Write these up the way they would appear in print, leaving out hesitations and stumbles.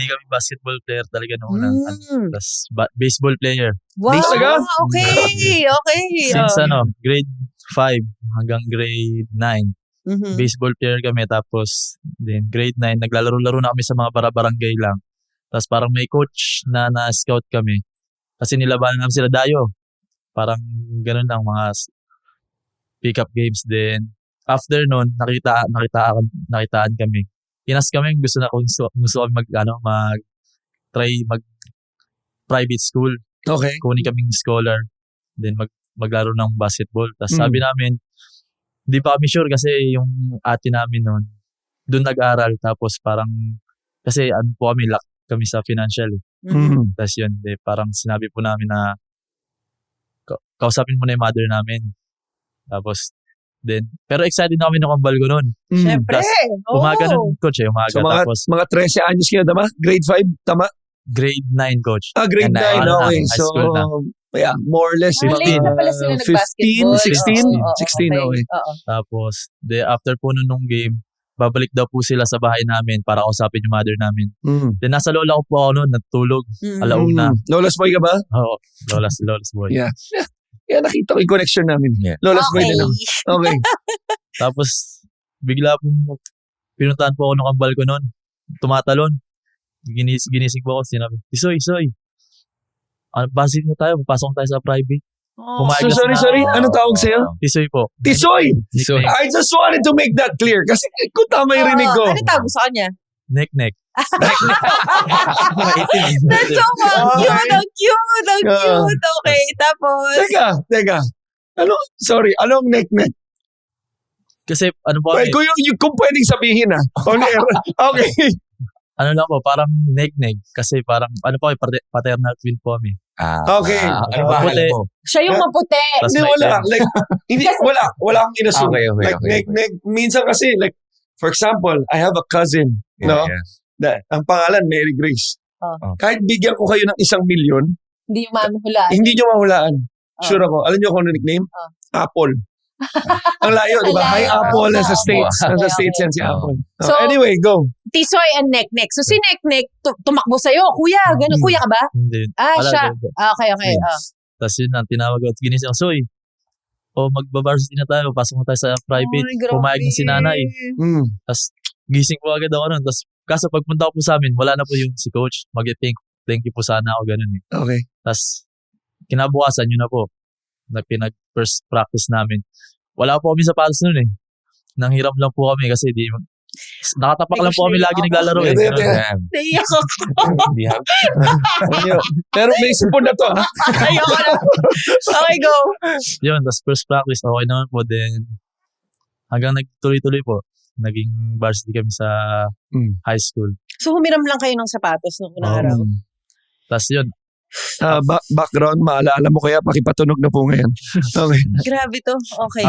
Hindi kami basketball player talaga noong unang. Tapos baseball player. Wow, Talaga? okay. Since grade 5 hanggang grade 9. Baseball player kami. Tapos then grade 9, naglalaro-laro na kami sa mga barangay lang. Tapos parang may coach na na-scout kami. Kasi nilabanan namin sila dayo. Parang ganun lang, mga pick-up games din. After nun, nakitaan kami. Inas kami, gusto kami mag-try mag-private school. Okay. Kunin kaming scholar. Then maglaro ng basketball. Tapos sabi namin, hindi pa kami sure kasi yung ate namin nun, doon nag-aral. Tapos parang, kasi lack kami sa financial. Tapos yun, parang sinabi po namin na kausapin mo na yung mother namin. Tapos, pero excited na kami nung kambal ko nun. Siyempre. Umaga nun, coach umaga. So tapos, mga 13 anyos kayo, tama? Grade 5, tama? Grade 9, coach. Grade 9, okay. So, yeah, more or less. Late na pala sila nag-basketball. 16, okay. Tapos, after po nung game, babalik daw po sila sa bahay namin para kausapin yung mother namin. Then nasa lola ko po ako noon, natulog. Alauna. Lola's boy ka ba? Oo, Lola's boy. Yeah. Yeah, nakita ko yung connection namin. Yeah. Lola's boy din ako. Okay. Tapos, bigla pong pinuntahan po ako ng kambal ko noon. Tumatalon. Ginising po ako. Sinabi, Isoy. Basin na tayo. Papasok tayo sa private. Sorry. Anong tawag sa'yo? Tisoy po. Tisoy! I just wanted to make that clear. Kasi kung tama yung rinig ko. Ano tawag sa kanya? Nek-nek. That's so cute. Okay, tapos. Teka. Anong nek-nek? Kasi ano po kami. Kung pwedeng sabihin on air. Okay. Ano lang po, parang nek-nek. Kasi parang, paternal twin po kami. Okay. Ano ba alam mo? Siya yung maputi. Hindi, wala akong inassume. Okay. Minsan kasi, like, for example, I have a cousin, no? Yeah. Ang pangalan, Mary Grace. Kahit bigyan ko kayo ng 1 milyon, hindi nyo mahulaan. Hindi nyo mahulaan. Sure ako. Alam nyo kung ano nickname? Apple. Ang layo, di ba? Hi, Apple. Nasa States. Nasa States yan si Apple. So, anyway, go. Tisoy and Nek-nek. So, si Nek-nek, tumakbo sa'yo. Kuya, gano'n. Kuya ka ba? Hindi. Siya. Okay. Tapos yun lang, tinawag ako. Ginising ako, Soy, magbabarsity na tayo. Pasok na tayo sa private. Pumayag na si nanay. Tapos, gising po agad ako nun. Tapos, kaso pagpunta ko po sa amin, wala na po yung si coach. Thank you po sana ako, ganun eh. Okay. Tapos, kinabukasan yun na po. Na first practice namin. Wala po kami sapatos nun eh. Nanghiram lang po kami kasi nakatapak lang po kami lagi naglalaro eh. Naiyak ako. Pero may sipon na to, ha? Ayoko na. Okay, go. Yun, tapos first practice, okay naman po. Then, hanggang nagtuloy-tuloy po. Naging varsity kami sa high school. So, humiram lang kayo ng sapatos nung unang araw? Tapos yun. Background, maalala mo kaya pakipatunog na po ngayon. Okay. Grabe to. Okay.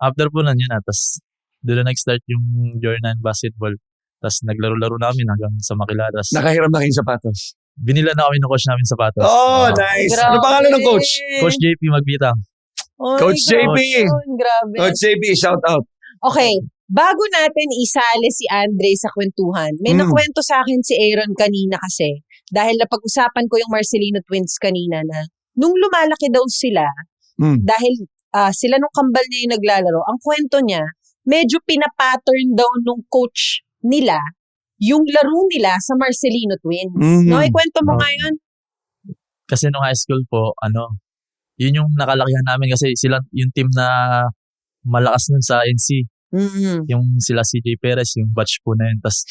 After po nun yun tapos doon na nag-start yung Jordan basketball. Tapos naglaro-laro namin hanggang sa Makila. Nakahiram na kayong sapatos? Binila na kami ng coach namin sapatos. Oh, nice. Grabe. Ano pangalan ng coach? Coach JP Magbitang. Coach JP. Grabe. Coach JP, shout out. Okay. Bago natin isali si Andre sa kwentuhan, may nakwento sa akin si Aaron kanina kasi dahil napag-usapan ko yung Marcelino twins kanina na nung lumalaki daw sila, dahil sila nung kambal niya yung naglalaro, ang kwento niya, medyo pinapattern daw nung coach nila yung laro nila sa Marcelino twins. No, ikwento mo nga yun. Kasi nung high school po, yun yung nakalakihan namin kasi sila yung team na malakas nun sa NC. Yung sila CJ Perez, yung batch po na yun. Tapos,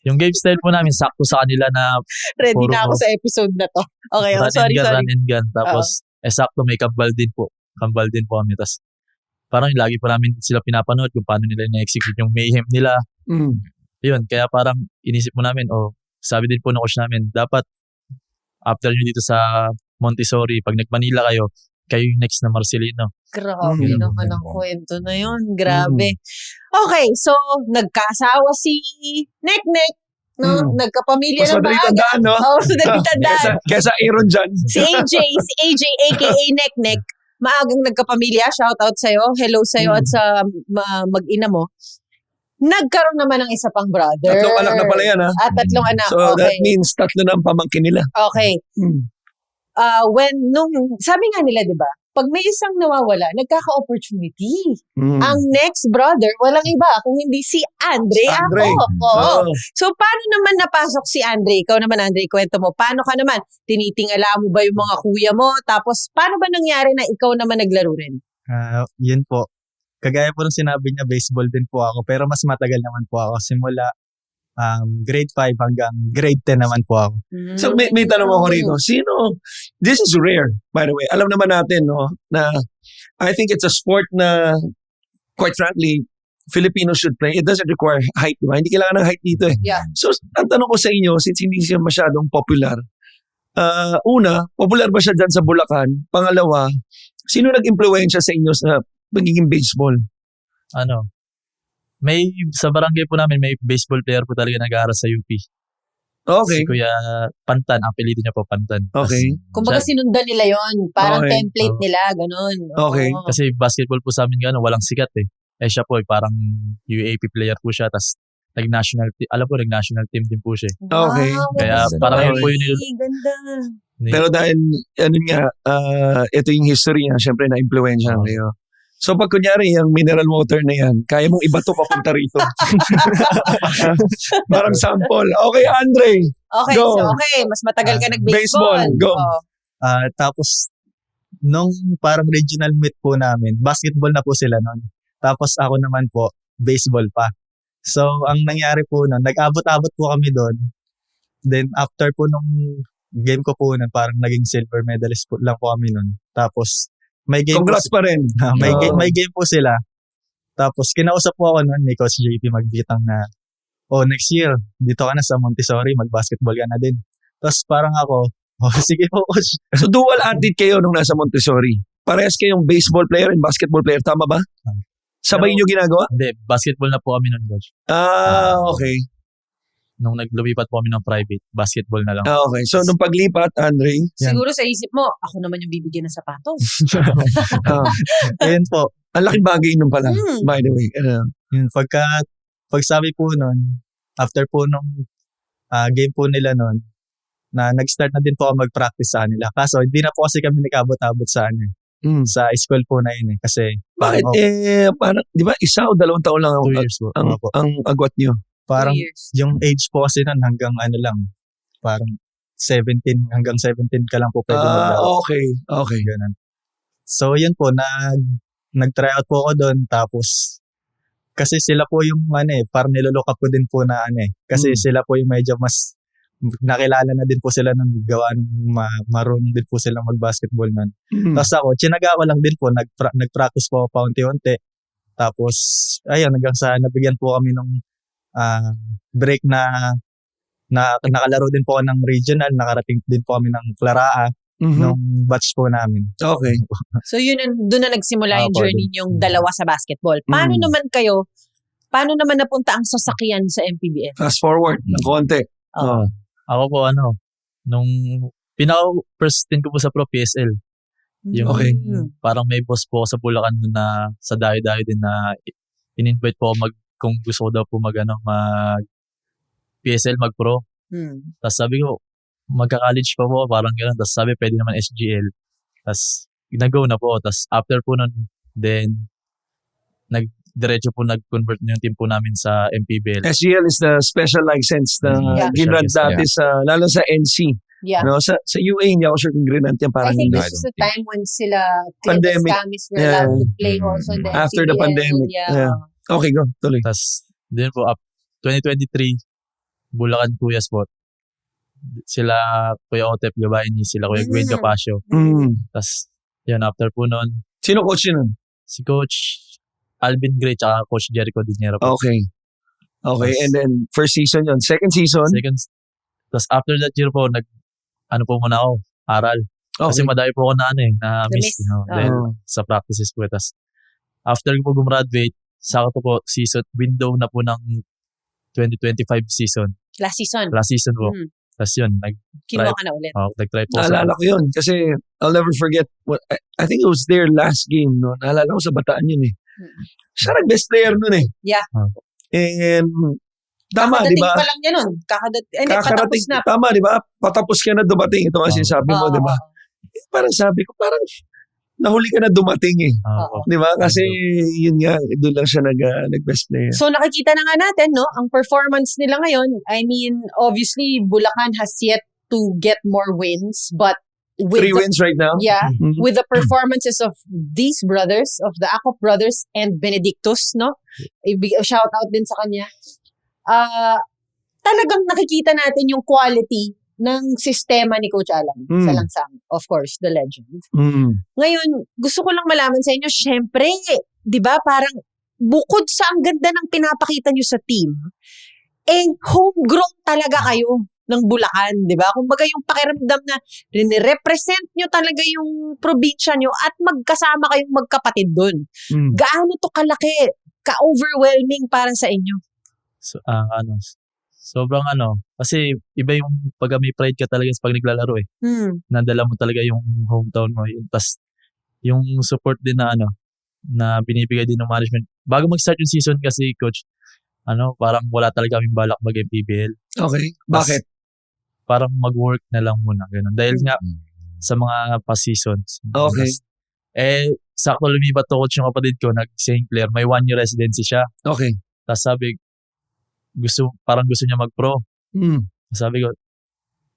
yung game style po namin, sakto sa kanila na ready na ako sa episode na to. Okay, sorry. Run and gun. Tapos, sakto may kambal din po. Kambal din po kami. Tapos, parang lagi pa namin sila pinapanood kung paano nila na-execute yung mayhem nila. Yun, kaya parang inisip mo namin, sabi din po ng coach namin, dapat after nyo dito sa Montessori, pag nag-Manila kayo yung next na Marcelino. Grabe naman ang kwento na yun. Grabe. Okay, so nagkasawa si Nek-nek. No? Nagkapamilya ng madaling tandaan, no? Madaling tandaan. Kesa Aaron dyan. Si AJ aka Nek-nek, maagang nagkapamilya. Shout out sa'yo. Hello sa'yo at sa mag-ina mo. Nagkaroon naman ng isa pang brother. 3 anak na pala yan, ha? At 3 anak. So, okay. that means 3 na ang pamangkin nila. Okay. Sabi nga nila, di ba, pag may isang nawawala, nagkaka-opportunity. Ang next brother, walang iba, kung hindi si Andre. Andre. Ako. So, paano naman napasok si Andre? Ikaw naman, Andre, kwento mo. Paano ka naman? Tinitingala mo ba yung mga kuya mo? Tapos, paano ba nangyari na ikaw naman naglaro rin? Yun po. Kagaya po ng sinabi niya, baseball din po ako. Pero mas matagal naman po ako. Simula grade 5 hanggang grade 10 naman po ako. So, may tanong ako rito. Sino? This is rare, by the way. Alam naman natin, no, na I think it's a sport na, quite frankly, Filipinos should play. It doesn't require height, di ba? Hindi kailangan ng height dito eh. Yeah. So, ang tanong ko sa inyo, since hindi siya masyadong popular, una, popular ba siya dyan sa Bulacan? Pangalawa, sino nag-impluwensya sa inyo sa magiging baseball? Sa barangay po namin, may baseball player po talaga nag-aaral sa UP. Okay. Si Kuya Pantan, apelido niya po Pantan. Okay. Kumbaga sinundan nila yon, parang Okay. template nila, ganun. Okay. Oo. Kasi basketball po sa amin walang sikat eh. Siya po parang UAP player po siya, tas nag-national team din po siya. Okay. Kaya that's parang so yun po yun ganda. Pero dahil, ito yung history niya, syempre na-impluwensya kayo. So pag kunyari, yung mineral water na yan, kaya mong iba to papunta rito. Parang sample. Okay, Andre. Okay, Go. so mas matagal ka nag-baseball. baseball, go. Oo. Tapos, nung parang regional meet po namin, basketball na po sila nun. Tapos ako naman po, baseball pa. So, ang nangyari po nun, nag-abot-abot po kami doon. Then, after po nung game ko po nun, parang naging silver medalist po lang po kami nun. Tapos, may game Congrats pa rin. may game po sila. Tapos, kinausap po ako nun ni Coach JP Magbitang na, next year, dito ka na sa Montessori, mag-basketball ka na din. Tapos, parang ako, sige po, Coach. So dual athlete kayo nung nasa Montessori. Parehas kayong baseball player and basketball player, tama ba? Sabay nyo ginagawa? Hindi, basketball na po kami nun, Coach. Okay. Nung naglumipat po kami ng private, basketball na lang. Okay. So nung paglipat, Andre, Siguro sa isip mo, ako naman yung bibigyan ng sapatos. Ayun po. ang laking bagay nun pala, by the way. Yun, pagsabi po nun, after po nung game po nila nun, na nag-start na din po ako mag-practice sa kanila. Kaso, hindi na po kasi kami nag-abot-abot sa sa school po na yun eh. Kasi, Bakit? Parang, di ba, 1 o 2 taon lang 2 years po. ang agwat nyo? Parang, 2 years. yung age po kasi nun hanggang parang 17 hanggang 17 ka lang po pwede maglaro. Okay. Ganun. So, yun po, nag-try out po ako doon. Tapos, kasi sila po yung parang nilolook up ko din po na Kasi sila po yung medyo mas nakilala na din po sila ng gawa ng marunong din po sila mag-basketball nun. Tapos ako, tsinaga ko lang din po, nag-practice po ako paunti-unti. Tapos, ayun, hanggang sa nabigyan po kami ng break na nakalaro din po ako ng regional, nakarating din po kami ng Claraa nung batch po namin. Okay. So yun, doon na nagsimula yung journey yung dalawa sa basketball. Paano naman napunta ang sasakyan sa MPBF? Fast forward ng konti. Ako po nung pinaka-first din ko po sa Pro PSL. Yung parang may boss po ako sa Bulacan na sa dayo-dayo din na in-invite po ako kung gusto ko daw po mag PSL, mag-pro. Tapos sabi ko, magka-college pa po, parang gano'n. Tapos sabi, pwede naman SGL. Tapos, nag-go na po. Tapos, after po nun, then, diretso po nag-convert yung team po namin sa MPBL. SGL is the special license na ginrant dati lalo sa NC. Yeah. No, sa UA, hindi ako sure kung grinant yan. I think this is the time when sila pandemic. Camis were allowed to play also in the After the MPBL. pandemic. Yeah. Okay, go. Tuloy. Tapos, din po, 2023, Bulacan Kuya Sport. Sila Kuya Otep Gabayni, sila Kuya Gwen Capasio. Tapos, yun, after po nun. Sino coach yun? Si Coach Alvin Gray tsaka Coach Jericho Dinero po. Okay. And then, first season yun. Second season? Tapos, after that year po, po muna ako, aral. Kasi madami po ako na miss. Dahil sa practices po. Tapos, after ko po gumraduate, sakto po window na po ng 2025 season. Last season po. Tapos yun, kinuha ka na ulit. nag-try po. Naalala ko yun kasi I'll never forget. I think it was their last game. No? Naalala ko sa Bataan yun eh. Siya nag-best player nun eh. Yeah. And tama, di Kakadating ba? pa lang niya nun. Patapos na. Tama, di ba? Patapos ka na dumating. Ito nga sinasabi mo, di ba? Parang sabi ko, parang nahuli ka na dumating eh. Di ba? Kasi yun nga, doon lang siya nag-best player. So nakikita na nga natin, no? Ang performance nila ngayon, I mean, obviously, Bulacan has yet to get more wins, but with 3 wins right now. Yeah, Mhm. with the performances of these brothers, of the Acop brothers and Benedictus, no? Shout out din sa kanya. Talagang nakikita natin yung quality ng sistema ni Coach Alan sa Langsang. Of course, the legend. Ngayon, gusto ko lang malaman sa inyo, syempre, di ba, parang bukod sa ang ganda ng pinapakita nyo sa team, homegrown talaga kayo ng Bulacan, di ba? Kumbaga yung pakiramdam na represent nyo talaga yung probinsya nyo at magkasama kayong magkapatid doon. Gaano to kalaki, ka-overwhelming para sa inyo? So, sobrang kasi iba yung pag may pride ka talaga sa pag naglalaro eh. Nadala mo talaga yung hometown mo. Tapos yung support din na binibigay din ng management. Bago mag-start yung season kasi, Coach, parang wala talaga kaming balak mag-MPBL. Okay. Bakit? Parang mag-work na lang muna. Ganun. Dahil nga sa mga past seasons. Okay. Sakto lumipat to, Coach, yung kapatid ko, nag-St. Clair. May 1-year residency siya. Okay. Tapos sabi, parang gusto niya mag-pro. Sabi ko,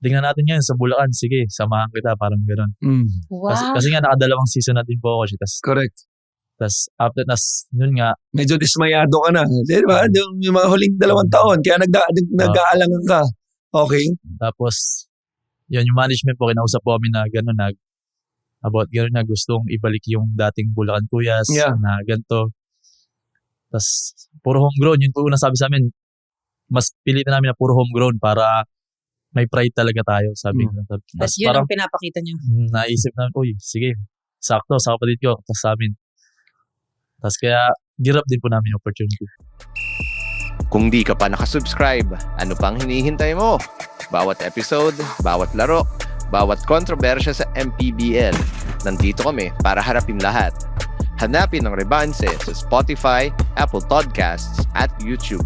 tingnan natin ngayon sa Bulacan. Sige, samahan kita. Parang gano'n. Wow. Kasi nga nakadalawang season natin po ako. Correct. Tapos after nun nga. Medyo dismayado ka na. Di ba? Yung mga huling 2 taon. Kaya nag-aalangan ka. Okay. Tapos, yun, yung management po, kinausap po kami na gano'n about gano'n na gustong ibalik yung dating Bulacan Kuyas na ganito. Tapos, puro homegrown. Yun po unang sabi sa amin, mas pilitin namin na puro homegrown para may pride talaga tayo, sabi ko. At yun ang pinapakita nyo. Naisip namin, uy, sige, sakto, sa kapatid ko, tapos sa amin. Tapos kaya, girap din po namin yung opportunity. Kung di ka pa nakasubscribe, ano pang hinihintay mo? Bawat episode, bawat laro, bawat kontrobersya sa MPBL, nandito kami para harapin lahat. Hanapin ang Rebanse sa Spotify, Apple Podcasts, at YouTube.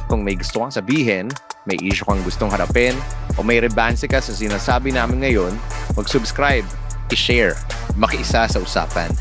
Kung may gusto kang sabihin, may issue kang gustong harapin, o may Rebanse ka sa sinasabi namin ngayon, mag-subscribe, i-share, makiisa sa usapan.